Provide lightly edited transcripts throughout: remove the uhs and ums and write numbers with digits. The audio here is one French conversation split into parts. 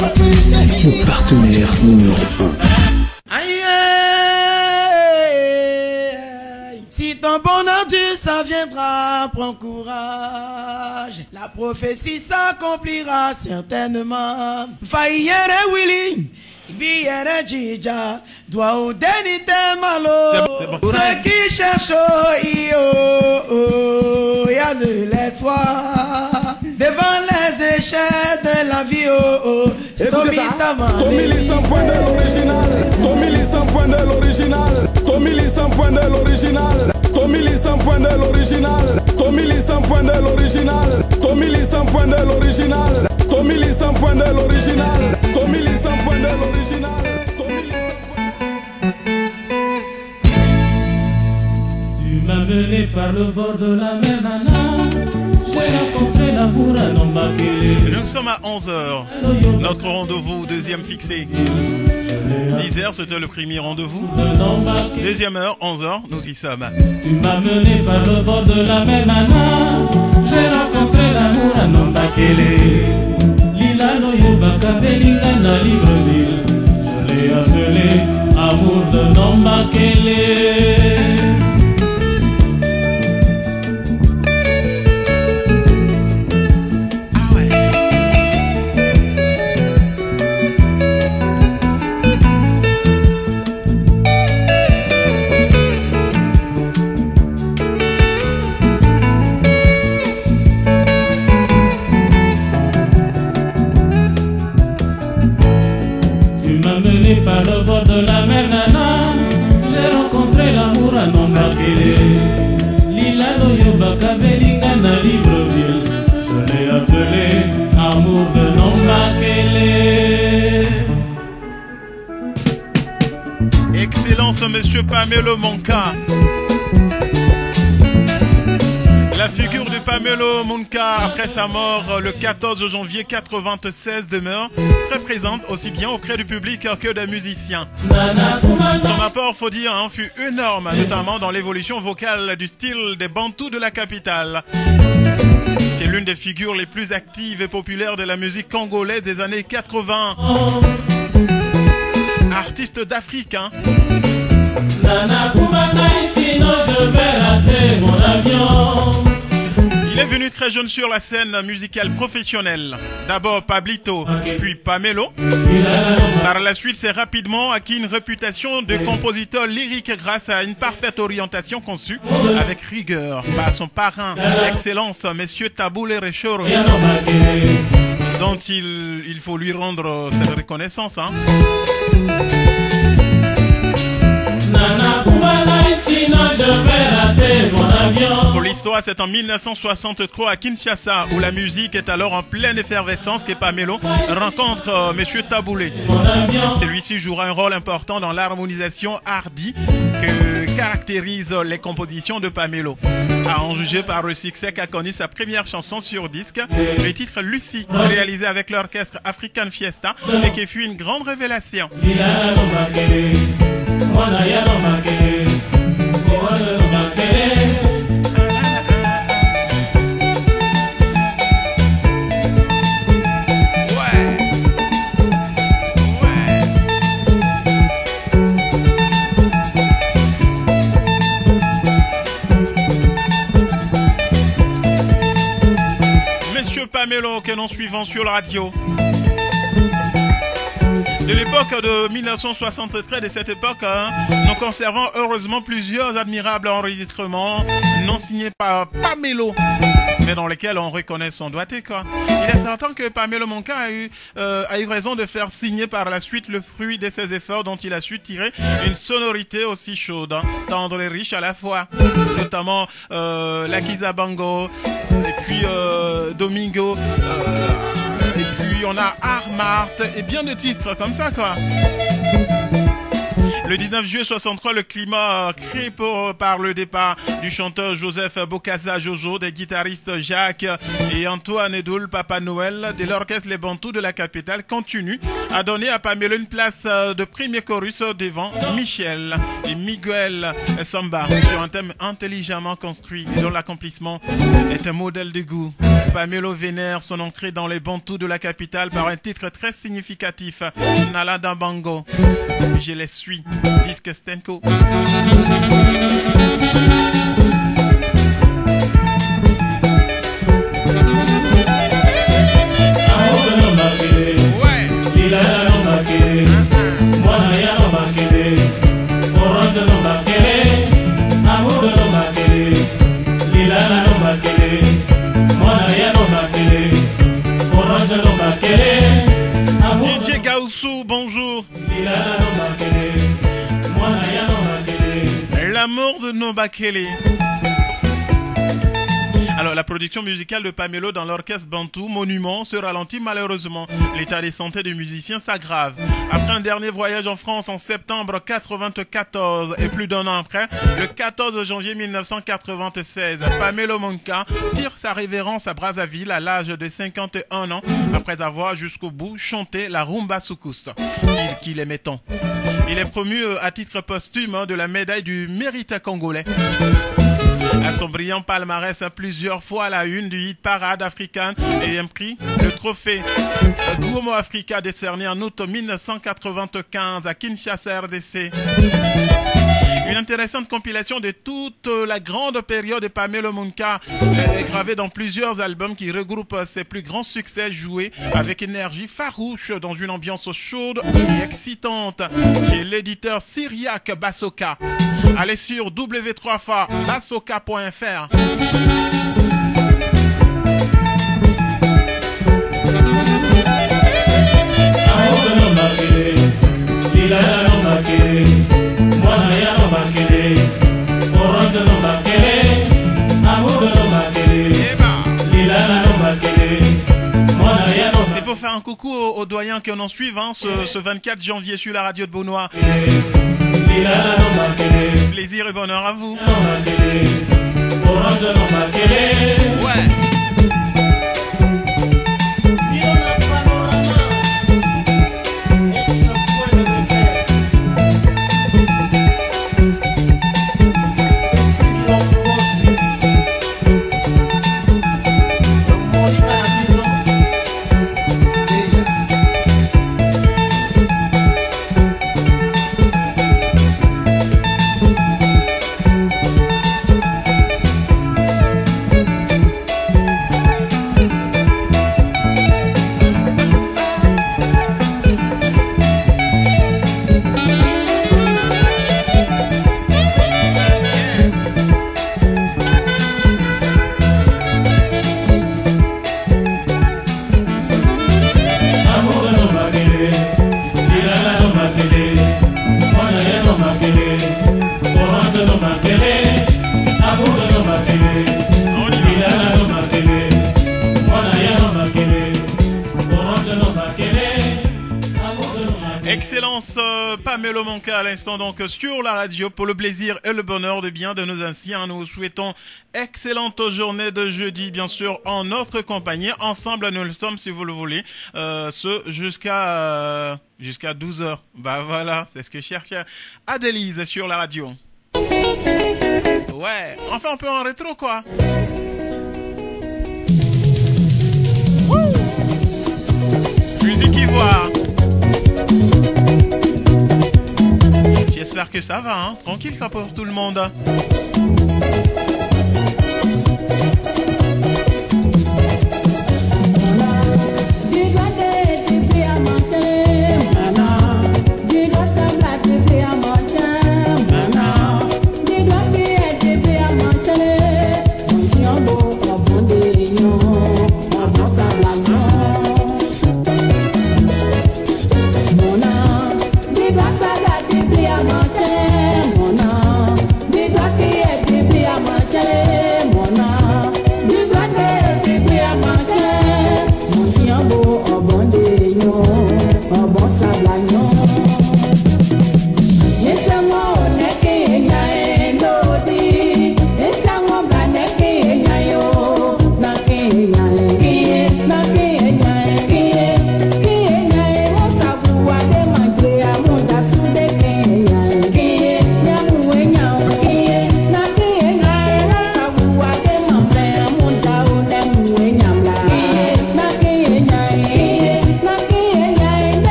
Mon partenaire numéro 1. Aïe, si ton bonheur ça viendra, prends courage. La prophétie s'accomplira certainement. Faillere Willy, Biere Djidja, doit au dénité malo. Ceux qui cherchent y'a de l'espoir. Devant les échecs de la vie, Stomili 100 points de l'original. Stomili 100 points de l'original. Stomili 100 points de l'original. Stomili 100 points de l'original. Stomili 100 points de l'original. Stomili 100 points de l'original. Stomili 100 points de l'original. Stomili 100 points de l'original. Tu m'as mené par le bord de la mer, nana. J'ai rencontré l'amour à Nombakele. Nous sommes à 11h. Notre rendez-vous, deuxième fixé. 10h, c'était le premier rendez-vous. Deuxième heure, 11h, nous y sommes. Tu m'as mené par le bord de la mer, nana. J'ai rencontré l'amour à Nombakele. Lila Noyobaka Belingana Libreville. Je l'ai appelé amour de Nombakele. Par le bord de la mer, nana, j'ai rencontré l'amour à Nombakele. Lila Loyobaka Belingana Libreville, je l'ai appelé amour de Nombakele. Excellence, monsieur Pamelo Monka. La figure de Pamelo Monka, après sa mort le 14 janvier 1996, demeure très présente aussi bien auprès du public que des musiciens. Son apport, faut dire, fut énorme, notamment dans l'évolution vocale du style des Bantous de la capitale. C'est l'une des figures les plus actives et populaires de la musique congolaise des années 80. Artiste d'Afrique, Nana Kumana, sinon je vais rater mon avion. Il est venu très jeune sur la scène musicale professionnelle. D'abord Pablito, puis Pamelo. Par la suite, s'est rapidement acquis une réputation de compositeur lyrique grâce à une parfaite orientation conçue avec rigueur par son parrain, Excellence, Monsieur Taboulé Rechoro, dont il faut lui rendre cette reconnaissance. Pour l'histoire, c'est en 1963 à Kinshasa, où la musique est alors en pleine effervescence, que Pamelo rencontre Monsieur Taboulé. Celui-ci jouera un rôle important dans l'harmonisation hardie que caractérise les compositions de Pamelo. À en juger par le succès qu'a connu sa première chanson sur disque, le titre Lucie, réalisé avec l'orchestre African Fiesta, et qui fut une grande révélation. Monsieur Pamelo, que nous suivons sur la radio. De l'époque de 1973, de cette époque, nous conservons heureusement plusieurs admirables enregistrements non signés par Pamelo, mais dans lesquels on reconnaît son doigté, quoi. Il est certain que Pamelo Monka a eu raison de faire signer par la suite le fruit de ses efforts, dont il a su tirer une sonorité aussi chaude, tendre et riche à la fois, notamment la Kizabango, et puis Domingo, et puis on a Armart et bien de titres comme ça, quoi. Le 19 juillet 63, le climat créé par le départ du chanteur Joseph Bokassa Jojo, des guitaristes Jacques et Antoine Edoul Papa Noël de l'orchestre Les Bantous de la capitale continue à donner à Pamelo une place de premier chorus devant Michel et Miguel Samba sur un thème intelligemment construit et dont l'accomplissement est un modèle de goût. Pamelo vénère son entrée dans les Bantous de la capitale par un titre très significatif, Nalada Bango. Je les suis, disque Stenko. DJ Gaoussou, bonjour. L'amour de Nobakele. Alors, la production musicale de Pamelo dans l'orchestre Bantou, Monument, se ralentit malheureusement. L'état de santé des musiciens s'aggrave. Après un dernier voyage en France en septembre 1994 et plus d'un an après, le 14 janvier 1996, Pamelo Monka tire sa révérence à Brazzaville à l'âge de 51 ans après avoir jusqu'au bout chanté la rumba soukous qu'il aimait tant. Il est promu à titre posthume de la médaille du mérite congolais. À son brillant palmarès, plusieurs fois à la une du hit parade africaine et un prix, le trophée Gourmo Africa décerné en août 1995 à Kinshasa, RDC. Une intéressante compilation de toute la grande période de Pamelo Monka est gravée dans plusieurs albums qui regroupent ses plus grands succès joués avec énergie farouche dans une ambiance chaude et excitante. Chez l'éditeur Syriac Basoka. Allez sur w3basoka.fr. C'est pour faire un coucou aux doyens qui en ont suivi ce 24 janvier sur la radio de Beaunois. Plaisir et bonheur à vous. Ouais. Excellence Pamelo Monka à l'instant donc sur la radio pour le plaisir et le bonheur de bien de nos anciens. Nous souhaitons excellente journée de jeudi bien sûr en notre compagnie. Ensemble nous le sommes si vous le voulez jusqu'à 12h. Bah voilà, c'est ce que cherche Adélise sur la radio. Ouais, enfin un peu en rétro quoi. Woo! Musique ivoire. J'espère que ça va, hein. Tranquille ça pour tout le monde. Mona,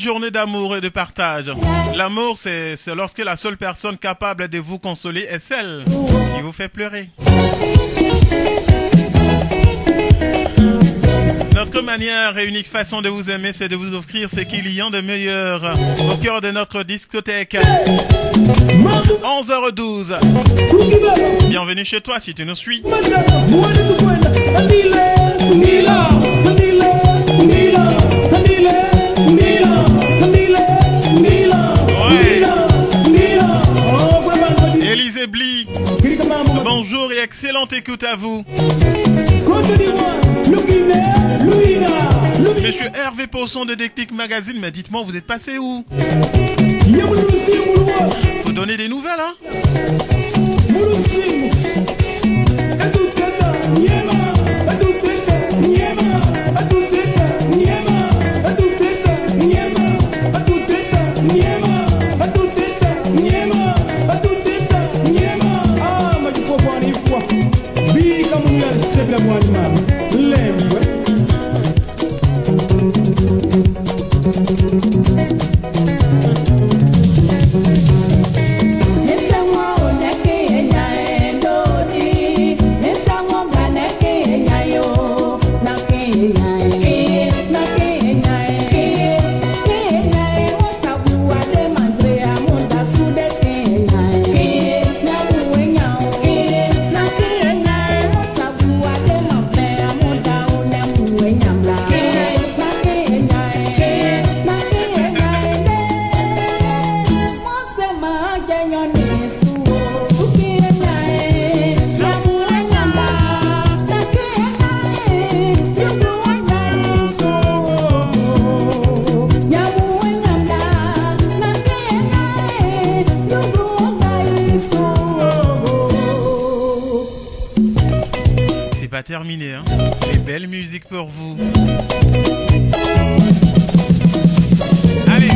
journée d'amour et de partage. L'amour, c'est lorsque la seule personne capable de vous consoler est celle qui vous fait pleurer. Notre manière et unique façon de vous aimer, c'est de vous offrir ce qu'il y a de meilleur au cœur de notre discothèque. 11h12. Bienvenue chez toi si tu nous suis. Élisée Bly, bonjour et excellente écoute à vous. Monsieur Hervé Poisson de Déclic Magazine, mais dites-moi, vous êtes passé où? Faut donner des nouvelles, hein? Terminé, hein. Et belle musique pour vous. Allez.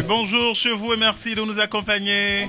Bonjour chez vous et merci de nous accompagner.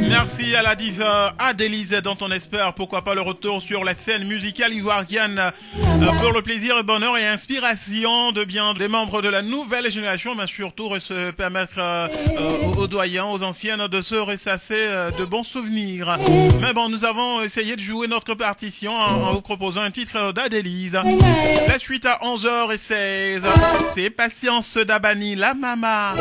Merci à la diva Adélise dont on espère pourquoi pas le retour sur la scène musicale ivoirienne pour le plaisir et bonheur et inspiration de bien des membres de la nouvelle génération, mais surtout se permettre aux doyens, aux anciennes de se ressasser de bons souvenirs. Mais bon, nous avons essayé de jouer notre partition en vous proposant un titre d'Adélise. La suite à 11h16, c'est Patience d'Abani, la mama.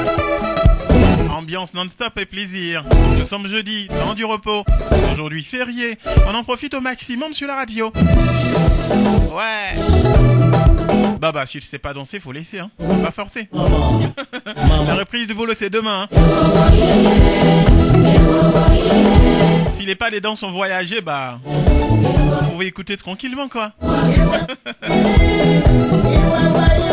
Ambiance non-stop et plaisir. Nous sommes jeudi, temps du repos. Aujourd'hui férié. On en profite au maximum sur la radio. Ouais. Bah, si tu sais pas danser, faut laisser, hein. Pas forcer. La reprise du boulot, c'est demain, hein. Si les pas des danses ont voyagé, bah, vous pouvez écouter tranquillement, quoi. Bye.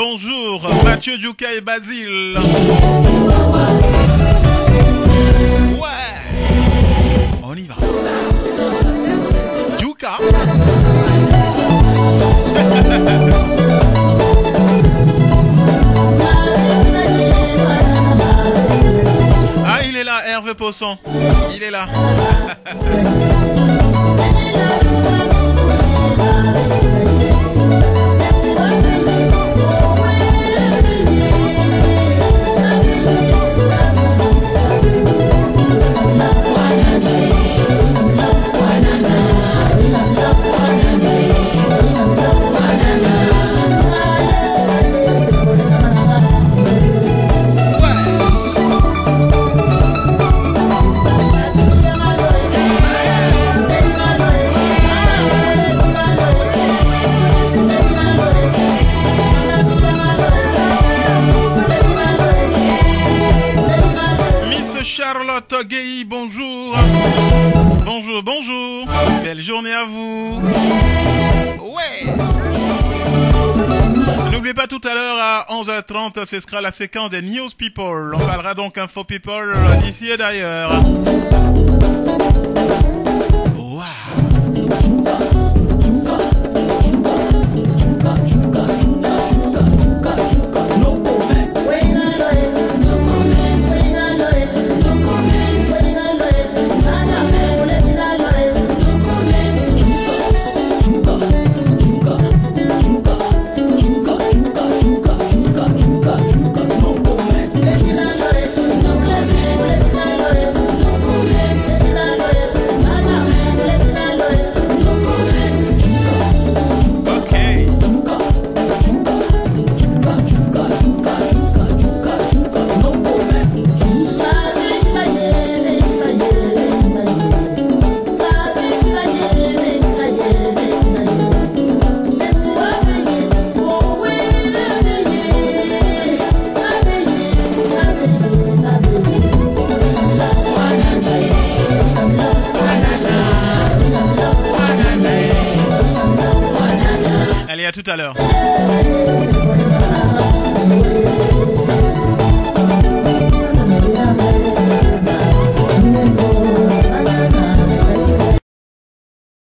bonjour Mathieu, Djouka et Basile. Ouais, on y va. Djouka. Ah, il est là, Hervé Posson. Il est là. Charlotte Guéhi, bonjour. Bonjour, bonjour. Belle journée à vous. Ouais. N'oubliez pas tout à l'heure à 11h30, ce sera la séquence des News People. On parlera donc Info People d'ici et d'ailleurs. Allez, à tout à l'heure.